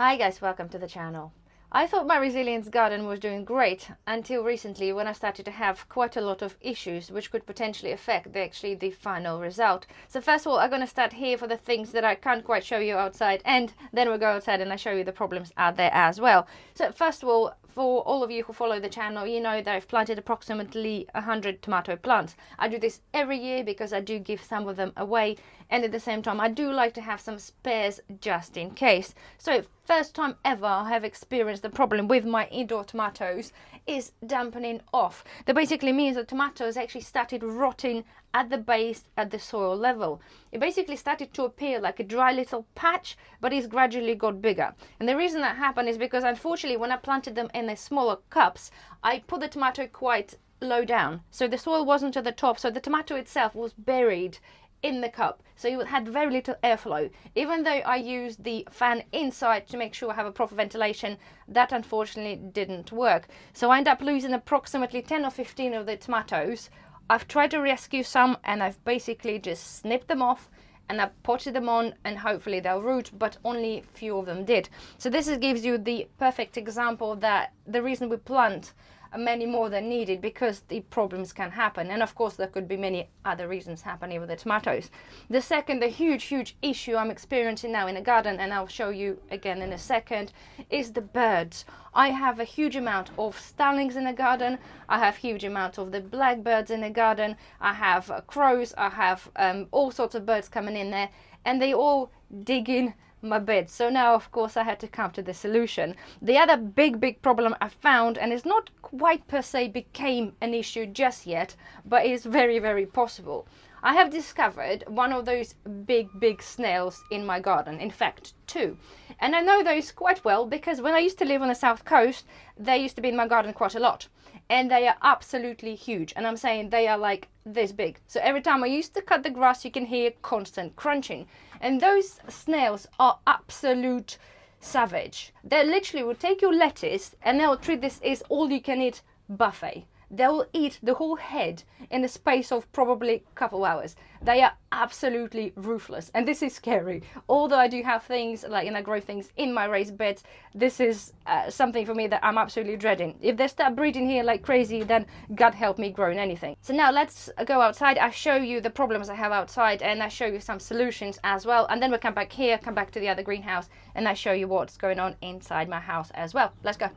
Hi guys, welcome to the channel. I thought my resilience garden was doing great until recently when I started to have quite a lot of issues which could potentially affect the final result. So first of all, I'm going to start here for the things that I can't quite show you outside, and then we'll go outside and I show you the problems out there as well. So first of all, for all of you who follow the channel, you know that I've planted approximately 100 tomato plants. I do this every year because I do give some of them away, and at the same time I do like to have some spares just in case. So first time ever I have experienced the problem with my indoor tomatoes is dampening off. That basically means that tomatoes actually started rotting at the base, at the soil level. It basically started to appear like a dry little patch, but it's gradually got bigger. And the reason that happened is because unfortunately when I planted them in the smaller cups, I put the tomato quite low down. So the soil wasn't at the top, so the tomato itself was buried in the cup, so you had very little airflow. Even though I used the fan inside to make sure I have a proper ventilation, that unfortunately didn't work. So I ended up losing approximately 10 or 15 of the tomatoes. I've tried to rescue some and I've basically just snipped them off and I potted them on and hopefully they'll root, but only a few of them did. So this gives you the perfect example that the reason we plant many more than needed, because the problems can happen, and of course there could be many other reasons happening with the tomatoes. The huge issue I'm experiencing now in the garden, and I'll show you again in a second, is the birds. I have a huge amount of starlings in the garden, I have huge amounts of the blackbirds in the garden, I have crows, I have all sorts of birds coming in there, and they all dig in my bed. So now of course I had to come to the solution. The other big problem I found, and it's not quite per se became an issue just yet, but it's very possible. I have discovered one of those big snails in my garden, in fact two, and I know those quite well because when I used to live on the south coast, they used to be in my garden quite a lot, and they are absolutely huge, and I'm saying they are like this big. So every time I used to cut the grass, you can hear constant crunching, and those snails are absolute savage. They literally will take your lettuce and they'll treat this as all you can eat buffet. They will eat the whole head in the space of probably a couple hours. They are absolutely ruthless, and this is scary. Although I do have things like, I grow things in my raised beds, this is something for me that I'm absolutely dreading. If they start breeding here like crazy, then God help me growing anything. So now let's go outside. I show you the problems I have outside, and I show you some solutions as well, and then we'll come back here, come back to the other greenhouse, and I show you what's going on inside my house as well. Let's go.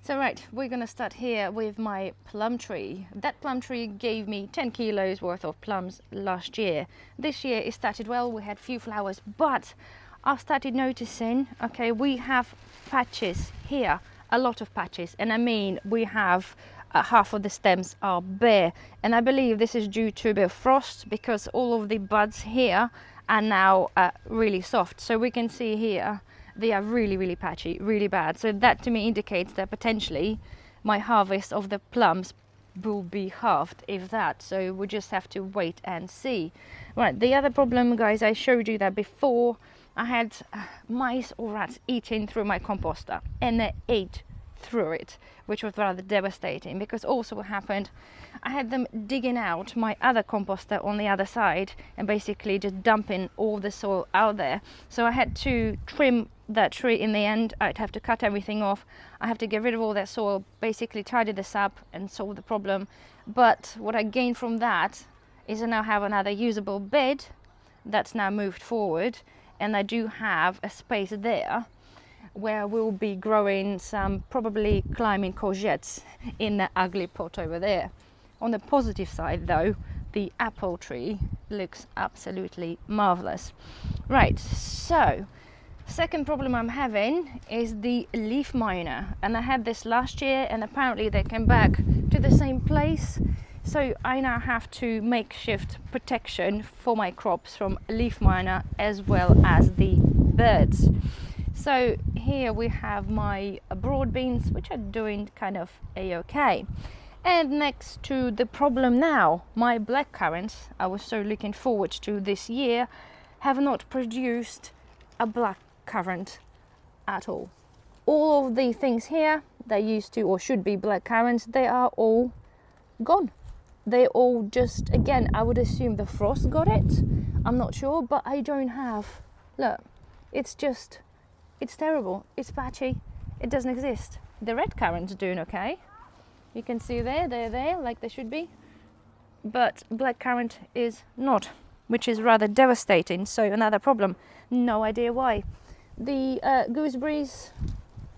So right, we're gonna start here with my plum tree. That plum tree gave me 10 kilos worth of plums last year. This year it started well, we had few flowers, but I've started noticing, okay, we have patches here, a lot of patches, and I mean we have half of the stems are bare, and I believe this is due to a bit of frost because all of the buds here are now really soft. So we can see here they are really patchy, really bad. So that to me indicates that potentially my harvest of the plums will be halved, if that. So we just have to wait and see. Right, the other problem, guys, I showed you that before. I had mice or rats eating through my composter, and they ate through it, which was rather devastating, because also what happened, I had them digging out my other composter on the other side and basically just dumping all the soil out there. So I had to trim that tree in the end. I'd have to cut everything off. I have to get rid of all that soil, basically tidy this up and solve the problem. But what I gained from that is I now have another usable bed that's now moved forward, and I do have a space there where we'll be growing some probably climbing courgettes in the ugly pot over there. On the positive side though, the apple tree looks absolutely marvelous. Right, so second problem I'm having is the leaf miner, and I had this last year and apparently they came back to the same place. So I now have to makeshift protection for my crops from leaf miner as well as the birds. So here we have my broad beans, which are doing kind of a-okay. And next to the problem now, my black currants, I was so looking forward to this year, have not produced a black currant at all. All of the things here, they used to or should be black currants, they are all gone. They all just, again, I would assume the frost got it. I'm not sure, but I don't have, look, it's just It's terrible. It's patchy. It doesn't exist. The red currant's doing okay. You can see they're there like they should be. But black currant is not, which is rather devastating. So another problem. No idea why. The gooseberries,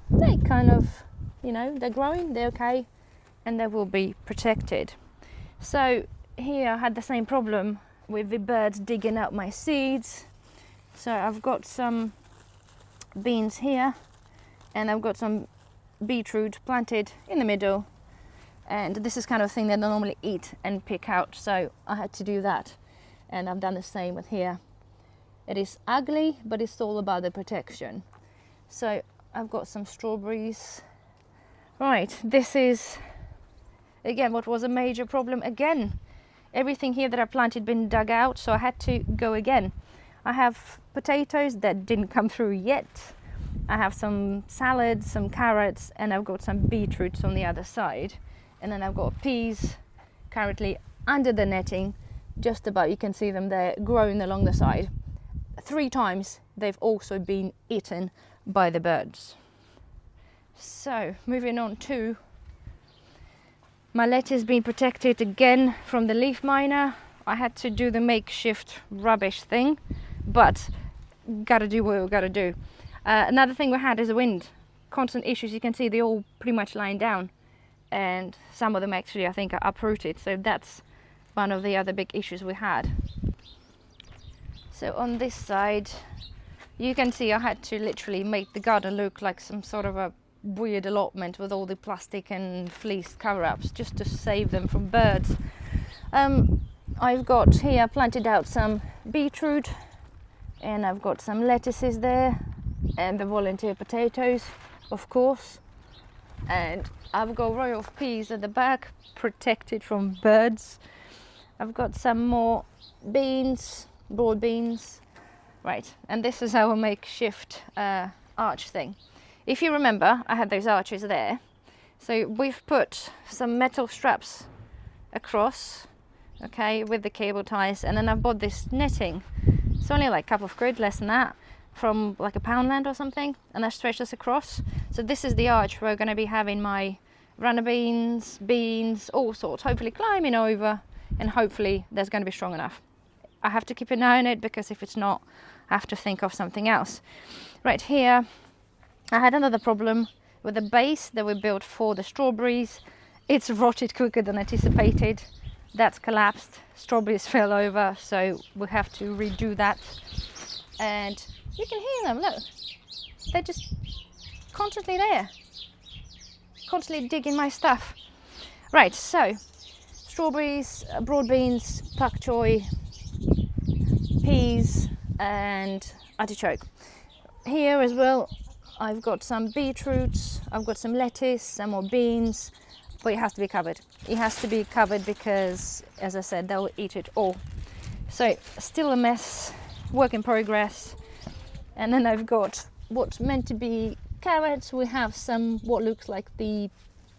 they kind of, they're growing, they're okay, and they will be protected. So here I had the same problem with the birds digging out my seeds. So I've got some beans here, and I've got some beetroot planted in the middle, and this is kind of thing that I normally eat and pick out, so I had to do that, and I've done the same with here. It is ugly, but it's all about the protection. So I've got some strawberries. Right, this is again what was a major problem again. Everything here that I planted been dug out, so I had to go again. I have potatoes that didn't come through yet. I have some salads, some carrots, and I've got some beetroots on the other side. And then I've got peas currently under the netting, just about, you can see them there growing along the side. 3 times they've also been eaten by the birds. So moving on to my lettuce being protected again from the leaf miner. I had to do the makeshift rubbish thing, but gotta do what we gotta do. Another thing we had is the wind. Constant issues. You can see they're all pretty much lying down, and some of them actually I think are uprooted. So that's one of the other big issues we had. So on this side, you can see I had to literally make the garden look like some sort of a weird allotment with all the plastic and fleece cover-ups just to save them from birds. I've got here planted out some beetroot, and I've got some lettuces there, and the volunteer potatoes, of course, and I've got row of peas at the back protected from birds. I've got some more beans, broad beans, right, and this is our makeshift arch thing. If you remember, I had those arches there, so we've put some metal straps across, okay, with the cable ties, and then I've bought this netting. It's only like a couple of quid, less than that, from like a Poundland or something, and that stretches across. So this is the arch where we're going to be having my runner beans, all sorts, hopefully climbing over, and hopefully that's going to be strong enough. I have to keep an eye on it, because if it's not, I have to think of something else. Right here, I had another problem with the base that we built for the strawberries. It's rotted quicker than anticipated. That's collapsed. Strawberries fell over, so we have to redo that. And you can hear them, look. They're just constantly there. Constantly digging my stuff. Right, so strawberries, broad beans, pak choy, peas, and artichoke. Here as well, I've got some beetroots, I've got some lettuce, some more beans, but it has to be covered. It has to be covered because, as I said, they'll eat it all. So still a mess, work in progress. And then I've got what's meant to be carrots. We have some what looks like the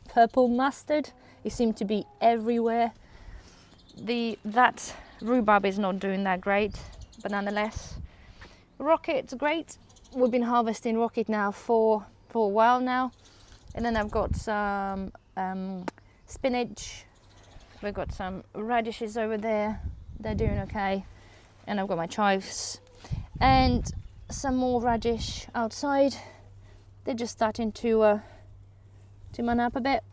purple mustard. It seems to be everywhere. That rhubarb is not doing that great, but nonetheless. Rocket's great. We've been harvesting rocket now for a while now. And then I've got some spinach. We've got some radishes over there. They're doing okay. And I've got my chives. And some more radish outside. They're just starting to man up a bit.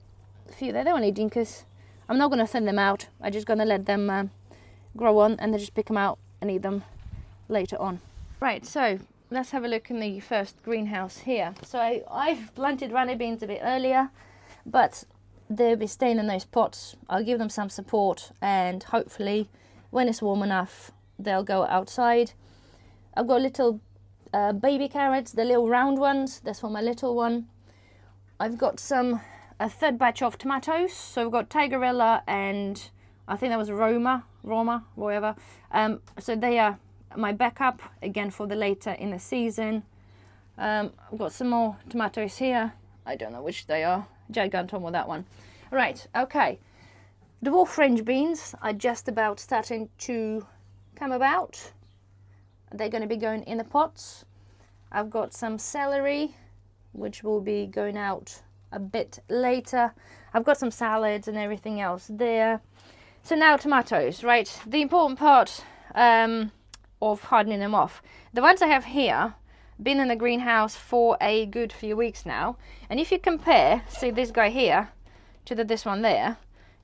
A few there. They're only dinkers. I'm not going to thin them out. I'm just going to let them grow on, and then just pick them out and eat them later on. Right, so let's have a look in the first greenhouse here. So I've planted runny beans a bit earlier, but they'll be staying in those pots. I'll give them some support, and hopefully when it's warm enough they'll go outside. I've got little baby carrots, the little round ones. That's for my little one. I've got a third batch of tomatoes. So we've got Tigerella and I think that was Roma, whatever. So they are my backup again for the later in the season. I've got some more tomatoes here. I don't know which they are. Gigantom or that one. Right, okay. Dwarf French beans are just about starting to come about. They're going to be going in the pots. I've got some celery, which will be going out a bit later. I've got some salads and everything else there. So now tomatoes, right? The important part of hardening them off. The ones I have here, been in the greenhouse for a good few weeks now. And if you compare, see this guy here to this one there,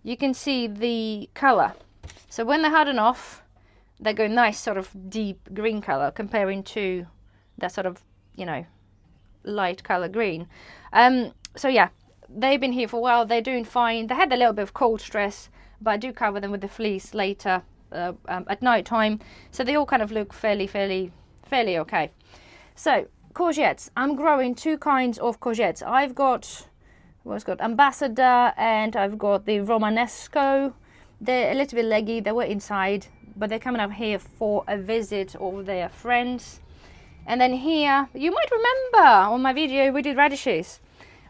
you can see the color. So when they harden off, they go nice sort of deep green color comparing to that sort of, you know, light color green. So yeah, they've been here for a while. They're doing fine. They had a little bit of cold stress, but I do cover them with the fleece later at night time. So they all kind of look fairly okay. So courgettes. I'm growing two kinds of courgettes. I've got Ambassador and I've got the Romanesco. They're a little bit leggy. They were inside, but they're coming up here for a visit of their friends. And then here, you might remember on my video we did radishes.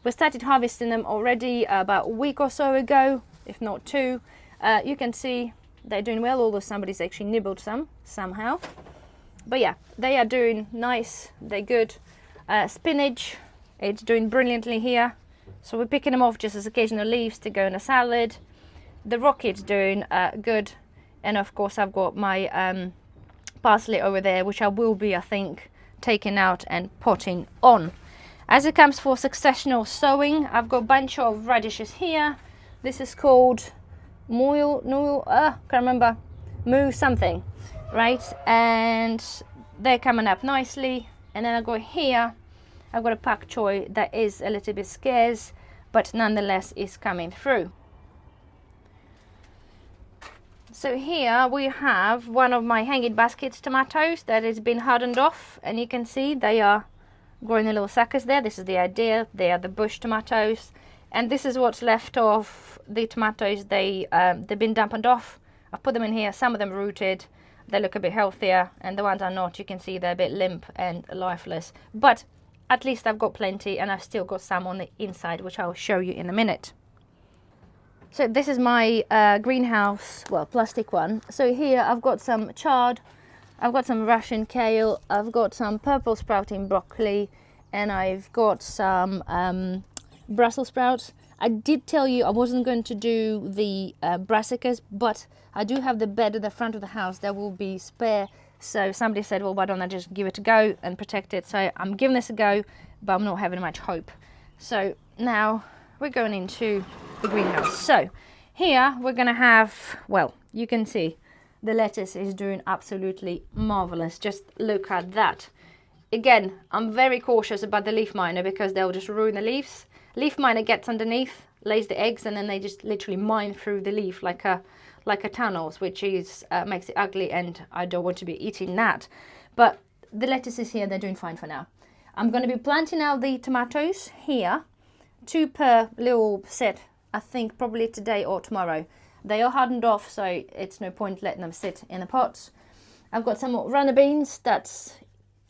We started harvesting them already about a week or so ago, if not two. You can see they're doing well, although somebody's actually nibbled some somehow. But yeah, they are doing nice. They're good. Spinach, it's doing brilliantly here. So we're picking them off just as occasional leaves to go in a salad. The rocket's doing good. And of course I've got my parsley over there, which I will be, I think, taking out and potting on. As it comes for successional sowing, I've got a bunch of radishes here. This is called can't remember, Moo something, right? And they're coming up nicely. And then I go here, I've got a pak choi that is a little bit scarce, but nonetheless is coming through. So here we have one of my hanging baskets tomatoes that has been hardened off, and you can see they are growing in little suckers there. This is the idea. They are the bush tomatoes, and this is what's left of the tomatoes. They've been dampened off. I've put them in here. Some of them rooted. They look a bit healthier, and the ones are not, you can see they're a bit limp and lifeless. But at least I've got plenty, and I've still got some on the inside, which I'll show you in a minute. So this is my greenhouse, well, plastic one. So here I've got some chard, I've got some Russian kale, I've got some purple sprouting broccoli, and I've got some Brussels sprouts. I did tell you I wasn't going to do the brassicas, but I do have the bed at the front of the house that will be spare. So somebody said, well, why don't I just give it a go and protect it? So I'm giving this a go, but I'm not having much hope. So now we're going into the greenhouse. So here we're gonna have, well, you can see the lettuce is doing absolutely marvelous. Just look at that. Again, I'm very cautious about the leaf miner because they'll just ruin the leaves. Leaf miner gets underneath, lays the eggs, and then they just literally mine through the leaf like a tunnels, which is makes it ugly, and I don't want to be eating that. But the lettuces here, they're doing fine for now. I'm going to be planting out the tomatoes here, 2 per little set, I think probably today or tomorrow. They are hardened off, so it's no point letting them sit in the pots. I've got some more runner beans. That's,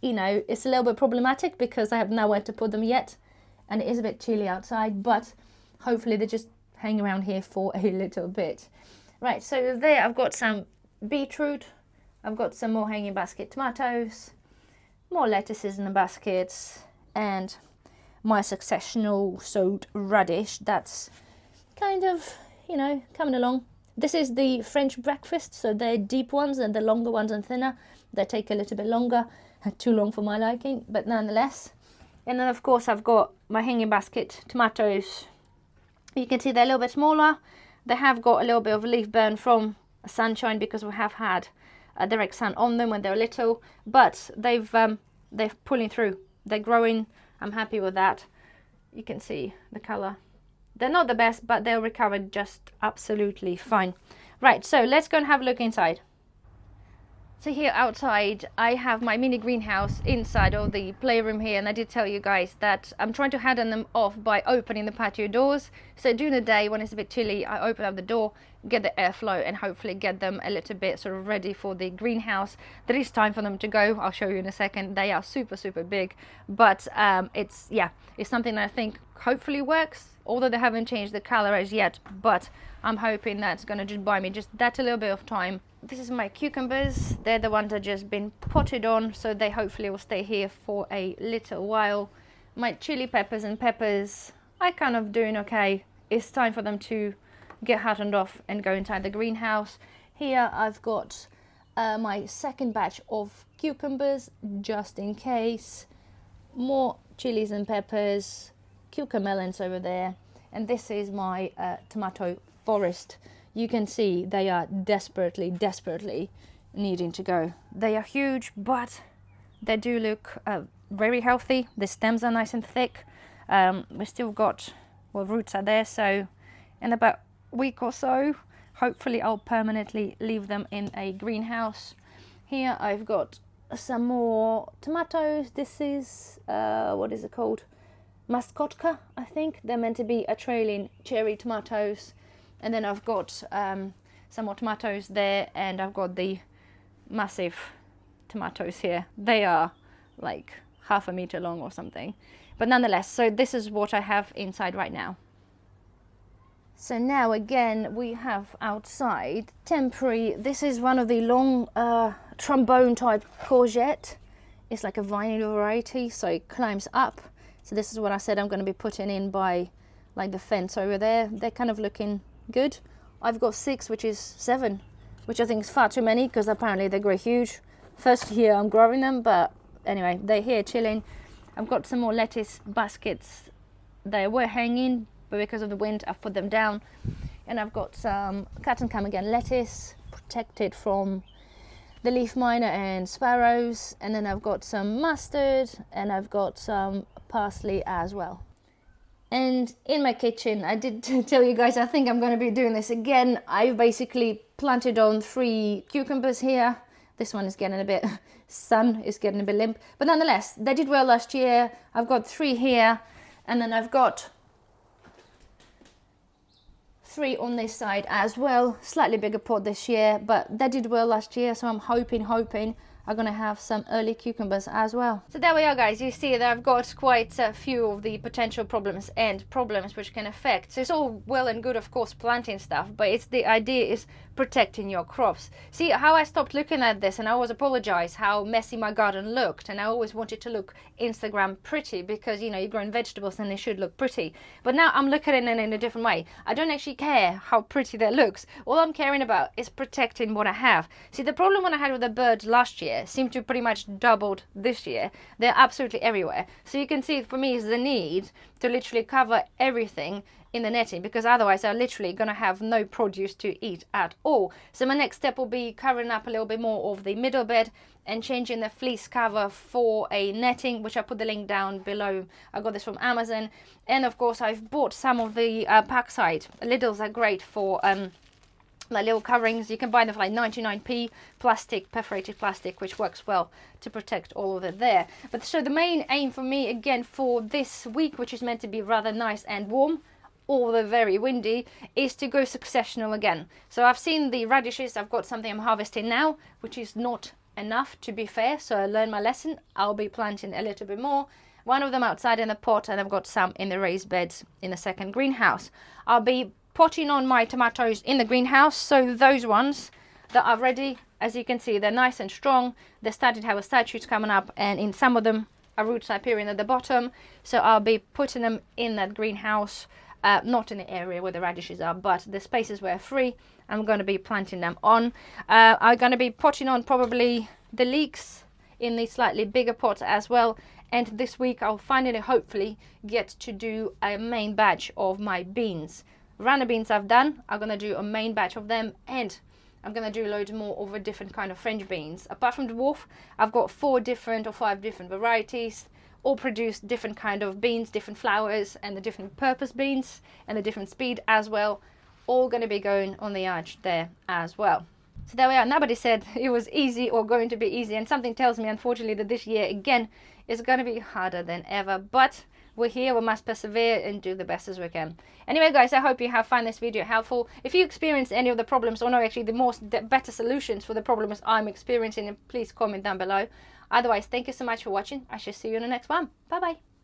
you know, it's a little bit problematic because I have nowhere to put them yet, and it is a bit chilly outside, but hopefully they just hang around here for a little bit. Right, so there I've got some beetroot, I've got some more hanging basket tomatoes, more lettuces in the baskets, and my successional sowed radish that's kind of, you know, coming along. This is the French breakfast, so they're deep ones, and the longer ones and thinner. They take a little bit longer, too long for my liking, but nonetheless. And then of course I've got my hanging basket tomatoes. You can see they're a little bit smaller. They have got a little bit of leaf burn from sunshine because we have had a direct sun on them when they were little, but they're pulling through. They're growing. I'm happy with that. You can see the color. They're not the best, but they'll recover just absolutely fine. Right, so let's go and have a look inside. So here outside, I have my mini greenhouse inside of the playroom here, and I did tell you guys that I'm trying to harden them off by opening the patio doors. So during the day when it's a bit chilly, I open up the door, get the airflow, and hopefully get them a little bit sort of ready for the greenhouse. There is time for them to go. I'll show you in a second. They are super big, but it's something that I think hopefully works, although they haven't changed the color as yet, but I'm hoping that's going to just buy me just that a little bit of time this is my cucumbers. They're the ones that just been potted on, so they hopefully will stay here for a little while. My chili peppers and peppers, I kind of doing okay. It's time for them to get hardened off and go inside the greenhouse. Here I've got my second batch of cucumbers, just in case. More chilies and peppers, cucumber melons over there, and this is my tomato forest. You can see they are desperately needing to go. They are huge, but they do look very healthy. The stems are nice and thick. We still got, well, roots are there, so in about a week or so, hopefully I'll permanently leave them in a greenhouse. Here I've got some more tomatoes. This is, what is it called? Mascotka, I think. They're meant to be a trailing cherry tomatoes. And then I've got some more tomatoes there, and I've got the massive tomatoes here. They are like half a meter long or something. But nonetheless, so this is what I have inside right now. So now again we have outside temporary, this is one of the long trombone type courgette. It's like a viney variety, so it climbs up. So this is what I said I'm going to be putting in by like the fence over there. They're kind of looking good. I've got 6, which is 7, which I think is far too many because apparently they grow huge. First year I'm growing them, but anyway, they're here chilling. I've got some more lettuce baskets. They were hanging, but because of the wind I've put them down. And I've got some cat and again lettuce, protected from the leaf miner and sparrows. And then I've got some mustard, and I've got some parsley as well. And in my kitchen, I did tell you guys, I think I'm going to be doing this again. I've basically planted on 3 cucumbers here. This one is getting a bit, sun is getting a bit limp, but nonetheless, they did well last year. I've got 3 here, and then I've got 3 on this side as well. Slightly bigger pot this year, but they did well last year, so I'm hoping I'm gonna have some early cucumbers as well. So there we are, guys. You see that I've got quite a few of the potential problems which can affect. So it's all well and good, of course, planting stuff, but it's the idea is protecting your crops. See how I stopped looking at this, and I always apologize how messy my garden looked, and I always wanted to look Instagram pretty because, you know, you're growing vegetables and they should look pretty. But now I'm looking at it in a different way. I don't actually care how pretty that looks. All I'm caring about is protecting what I have. See, the problem when I had with the birds last year seem to pretty much doubled this year. They're absolutely everywhere. So you can see for me is the need to literally cover everything in the netting, because otherwise I'm literally going to have no produce to eat at all. So my next step will be covering up a little bit more of the middle bed and changing the fleece cover for a netting, which I put the link down below. I got this from Amazon, and of course I've bought some of the Packside liddles. Are great for like little coverings. You can buy them for like 99p, plastic, perforated plastic, which works well to protect all of it there. But so the main aim for me again for this week, which is meant to be rather nice and warm, although very windy, is to go successional again. So I've seen the radishes. I've got something I'm harvesting now, which is not enough, to be fair, so I learned my lesson. I'll be planting a little bit more. One of them outside in the pot, and I've got some in the raised beds in the second greenhouse. I'll be potting on my tomatoes in the greenhouse, so those ones that are ready, as you can see, they're nice and strong. They're starting to have a side shoots coming up, and in some of them a roots are appearing at the bottom, so I'll be putting them in that greenhouse, not in the area where the radishes are, but the spaces where free. I'm going to be planting them on. I'm going to be potting on probably the leeks in the slightly bigger pots as well. And this week I'll finally, hopefully, get to do a main batch of my beans. Runner beans I've done. I'm going to do a main batch of them, and I'm going to do loads more of a different kind of French beans. Apart from dwarf, I've got 4 different or 5 different varieties, all produce different kind of beans, different flowers, and the different purpose beans, and the different speed as well. All going to be going on the arch there as well. So there we are. Nobody said it was easy or going to be easy, and something tells me, unfortunately, that this year again is going to be harder than ever. But we're here, we must persevere and do the best as we can. Anyway, guys, I hope you have found this video helpful. If you experienced any of the problems, or know actually the better solutions for the problems I'm experiencing, please comment down below. Otherwise, thank you so much for watching. I shall see you in the next one. Bye bye.